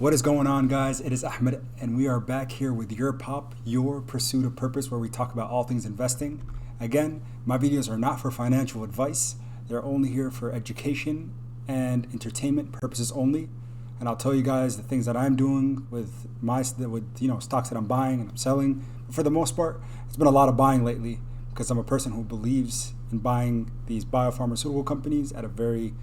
What is going on, guys? It is Ahmed, and we are back here with Your Pop, Your Pursuit of Purpose, where we talk about all things investing. Again, my videos are not for financial advice. They're only here for education and entertainment purposes only. And I'll tell you guys the things that I'm doing with stocks that I'm buying and I'm selling. But for the most part, it's been a lot of buying lately because I'm a person who believes in buying these biopharmaceutical companies at a very,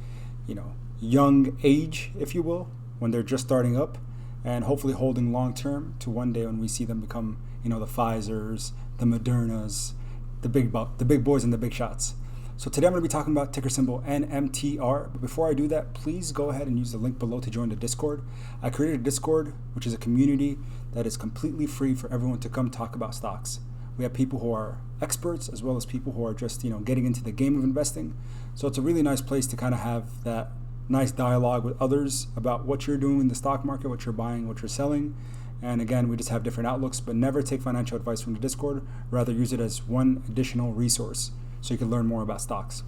young age, if you will, when they're just starting up, and hopefully holding long term to one day when we see them become, the Pfizers, the Modernas, the big boys and the big shots. So today I'm going to be talking about ticker symbol NMTR. But before I do that, please go ahead and use the link below to join the Discord. I created a Discord, which is a community that is completely free for everyone to come talk about stocks. We have people who are experts as well as people who are just, getting into the game of investing. So it's a really nice place to kind of have that nice dialogue with others about what you're doing in the stock market, what you're buying, what you're selling. And again, we just have different outlooks, but never take financial advice from the Discord. Rather use it as one additional resource so you can learn more about stocks.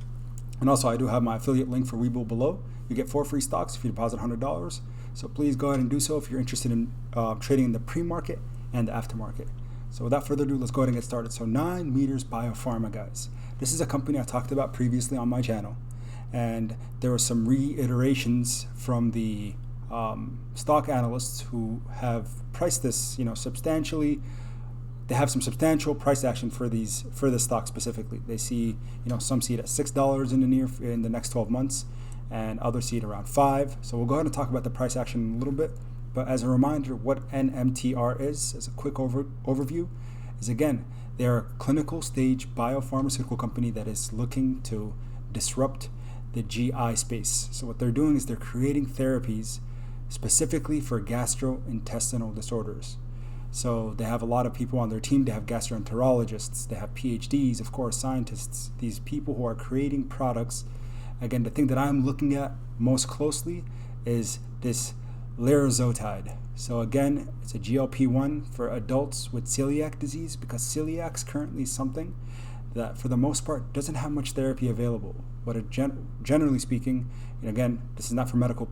And also, I do have my affiliate link for Webull below. You get 4 free stocks if you deposit $100. So please go ahead and do so if you're interested in trading in the pre-market and the aftermarket. So without further ado, let's go ahead and get started. So 9 Meters Biopharma, guys. This is a company I talked about previously on my channel. And there were some reiterations from the stock analysts who have priced this, substantially. They have some substantial price action for this stock specifically. They see, some see it at $6 in the next 12 months, and others see it around $5. So we'll go ahead and talk about the price action in a little bit. But as a reminder, what NMTR is, as a quick overview, is again, they're a clinical stage biopharmaceutical company that is looking to disrupt the GI space. So what they're doing is they're creating therapies specifically for gastrointestinal disorders. So they have a lot of people on their team. They have gastroenterologists, they have PhDs, of course, scientists, these people who are creating products. Again, the thing that I'm looking at most closely is this liraglutide. So again, it's a GLP-1 for adults with celiac disease, because celiac's currently something that for the most part doesn't have much therapy available. But generally speaking, and again, this is not for medical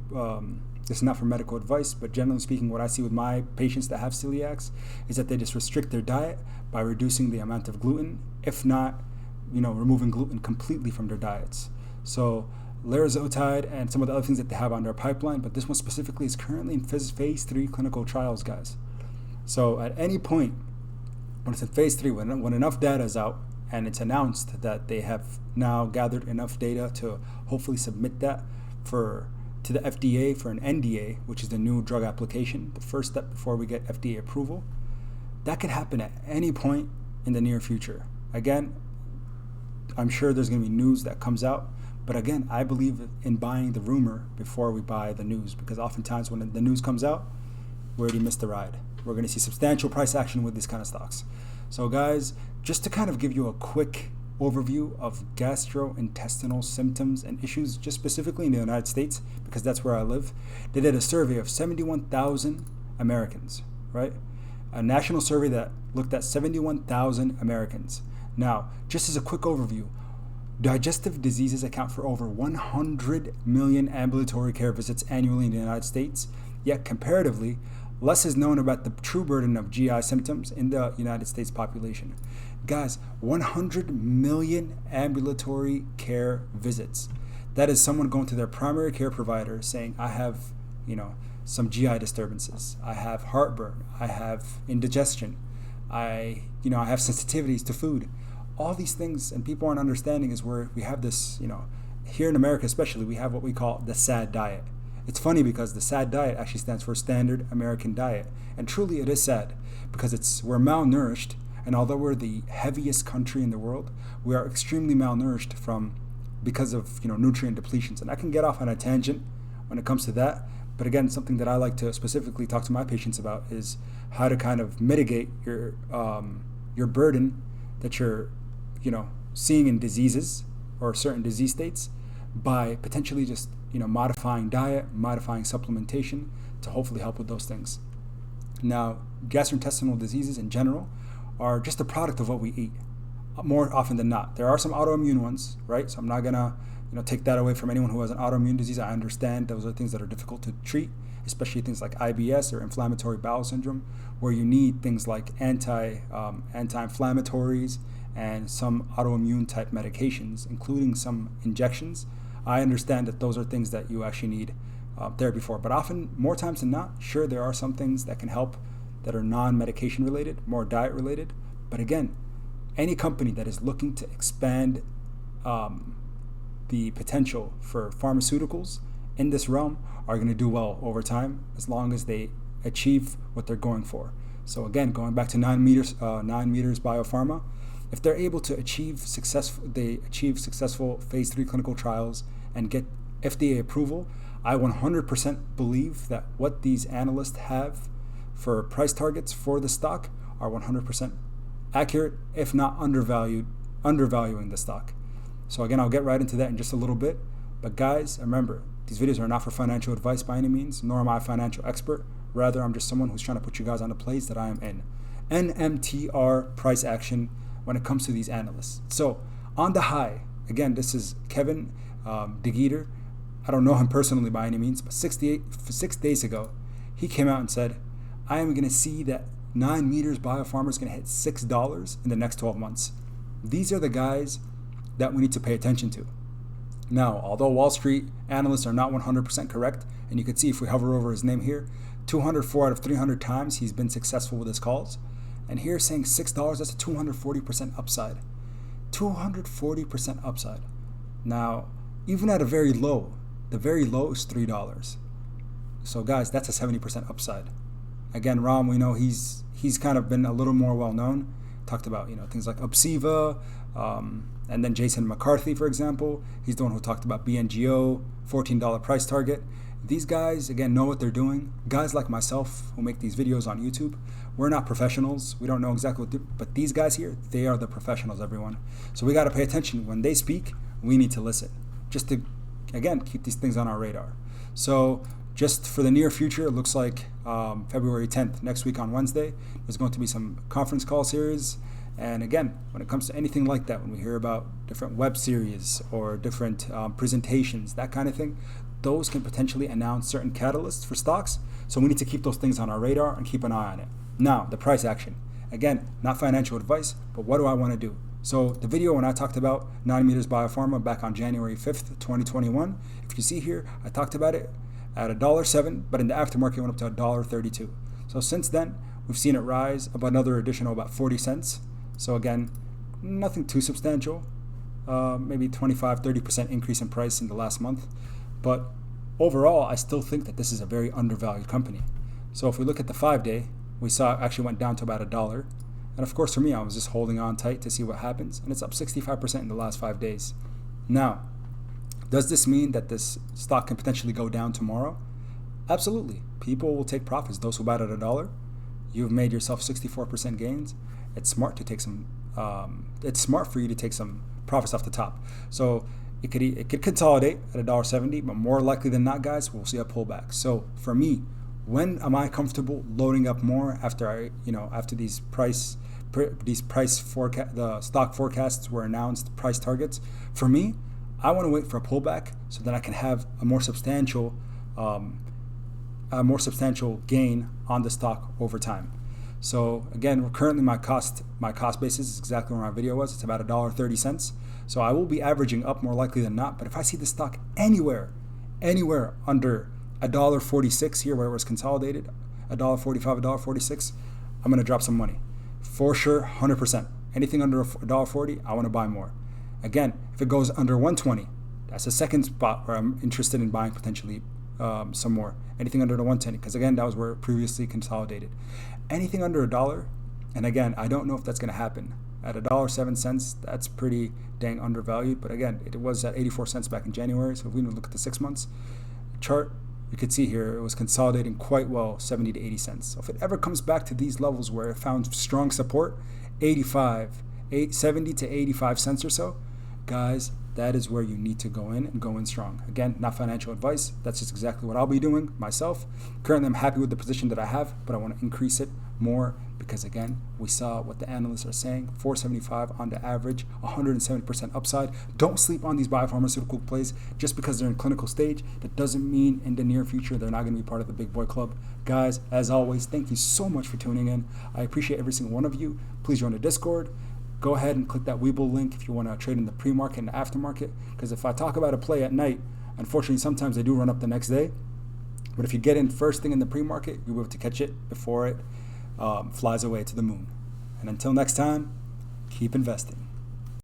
advice, but generally speaking, what I see with my patients that have celiacs is that they just restrict their diet by reducing the amount of gluten, if not, removing gluten completely from their diets. So liraglutide and some of the other things that they have on their pipeline, but this one specifically is currently in phase 3 clinical trials, guys. So at any point when it's in phase 3, when enough data is out, and it's announced that they have now gathered enough data to hopefully submit that to the FDA for an NDA, which is the new drug application, the first step before we get FDA approval. That could happen at any point in the near future. Again, I'm sure there's going to be news that comes out, but again, I believe in buying the rumor before we buy the news, because oftentimes when the news comes out, we already missed the ride. We're going to see substantial price action with these kind of stocks. So guys, just to kind of give you a quick overview of gastrointestinal symptoms and issues, just specifically in the United States, because that's where I live, they did a survey of 71,000 Americans, right? A national survey that looked at 71,000 Americans. Now, just as a quick overview, digestive diseases account for over 100 million ambulatory care visits annually in the United States, yet comparatively, less is known about the true burden of GI symptoms in the United States population. Guys, 100 million ambulatory care visits. That is someone going to their primary care provider saying, I have, some GI disturbances. I have heartburn. I have indigestion. I have sensitivities to food. All these things, and people aren't understanding, is where we have this, here in America especially, we have what we call the SAD diet. It's funny because the SAD diet actually stands for Standard American Diet. And truly it is sad because we're malnourished, and although we're the heaviest country in the world, we are extremely malnourished because of nutrient depletions. And I can get off on a tangent when it comes to that. But again, something that I like to specifically talk to my patients about is how to kind of mitigate your burden that you're seeing in diseases or certain disease states by potentially just modifying diet, modifying supplementation to hopefully help with those things. Now, gastrointestinal diseases in general are just a product of what we eat more often than not. There are some autoimmune ones, right? So I'm not gonna take that away from anyone who has an autoimmune disease. I understand those are things that are difficult to treat, especially things like IBS or inflammatory bowel syndrome, where you need things like anti-inflammatories and some autoimmune type medications, including some injections. I understand that those are things that you actually need therapy for. But often, more times than not, sure, there are some things that can help that are non-medication related, more diet related. But again, any company that is looking to expand the potential for pharmaceuticals in this realm are going to do well over time, as long as they achieve what they're going for. So again, going back to 9 meters biopharma, if they're able to achieve successful phase 3 clinical trials and get FDA approval, I 100% believe that what these analysts have for price targets for the stock are 100% accurate, if not undervaluing the stock. So again, I'll get right into that in just a little bit. But guys, remember, these videos are not for financial advice by any means, nor am I a financial expert. Rather, I'm just someone who's trying to put you guys on the place that I am in. NMTR price action when it comes to these analysts. So on the high, again, this is Kevin DeGeeter. I don't know him personally by any means, but 6 days ago, he came out and said, I am going to see that 9 meters biopharma is going to hit $6 in the next 12 months. These are the guys that we need to pay attention to. Now, although Wall Street analysts are not 100% correct, and you can see if we hover over his name here, 204 out of 300 times he's been successful with his calls. And here saying $6, that's a 240% upside. 240% upside. Now, even at a very low, the very low is $3. So guys, that's a 70% upside. Again, Ram, we know he's kind of been a little more well known. Talked about things like Obsiva, and then Jason McCarthy, for example. He's the one who talked about BNGO, $14 price target. These guys, again, know what they're doing. Guys like myself who make these videos on YouTube, we're not professionals. We don't know exactly but these guys here, they are the professionals, everyone. So we got to pay attention. When they speak, we need to listen, just to, again, keep these things on our radar. So just for the near future, it looks like February 10th, next week on Wednesday, there's going to be some conference call series. And again, when it comes to anything like that, when we hear about different web series or different presentations, that kind of thing, those can potentially announce certain catalysts for stocks. So we need to keep those things on our radar and keep an eye on it. Now, the price action. Again, not financial advice, but what do I want to do? So the video when I talked about 9 meters biopharma back on January 5th, 2021, if you see here, I talked about it at $1.07, but in the aftermarket it went up to $1.32. So since then, we've seen it rise about another additional about 40 cents. So again, nothing too substantial, maybe 25-30% increase in price in the last month. But overall, I still think that this is a very undervalued company. So if we look at the 5-day, we saw it actually went down to about $1. And of course, for me, I was just holding on tight to see what happens. And it's up 65% in the last 5 days. Now, does this mean that this stock can potentially go down tomorrow? Absolutely. People will take profits. Those who bought at $1, you've made yourself 64% gains. It's smart to take some. It's smart for you to take some profits off the top. So it could consolidate at $1.70, but more likely than not, guys, we'll see a pullback. So for me, when am I comfortable loading up more after these the stock forecasts were announced, price targets? For me, I want to wait for a pullback so that I can have a more substantial gain on the stock over time. So again, currently my cost basis is exactly where my video was. It's about $1.30. So I will be averaging up more likely than not. But if I see the stock anywhere under $1.46 here where it was consolidated, $1.45, $1.46, I'm gonna drop some money. For sure, 100%. Anything under $1.40, I want to buy more. Again, if it goes under $1.20, that's the second spot where I'm interested in buying potentially some more. Anything under the $1.10, because again, that was where it previously consolidated. Anything under $1, and again, I don't know if that's going to happen. At $1.07, that's pretty dang undervalued. But again, it was at 84 cents back in January. So if we look at the 6 months chart, you could see here it was consolidating quite well, 70 to 80 cents. So if it ever comes back to these levels where it found strong support, 70 to 85 cents or so, guys, that is where you need to go in and go in strong. Again, not financial advice. That's just exactly what I'll be doing myself. Currently, I'm happy with the position that I have, but I want to increase it more because, again, we saw what the analysts are saying, 475 on the average, 170% upside. Don't sleep on these biopharmaceutical plays just because they're in clinical stage. That doesn't mean in the near future they're not going to be part of the big boy club. Guys, as always, thank you so much for tuning in. I appreciate every single one of you. Please join the Discord. Go ahead and click that Webull link if you want to trade in the pre-market and the aftermarket. Because if I talk about a play at night, unfortunately, sometimes they do run up the next day. But if you get in first thing in the pre-market, you'll be able to catch it before it flies away to the moon. And until next time, keep investing.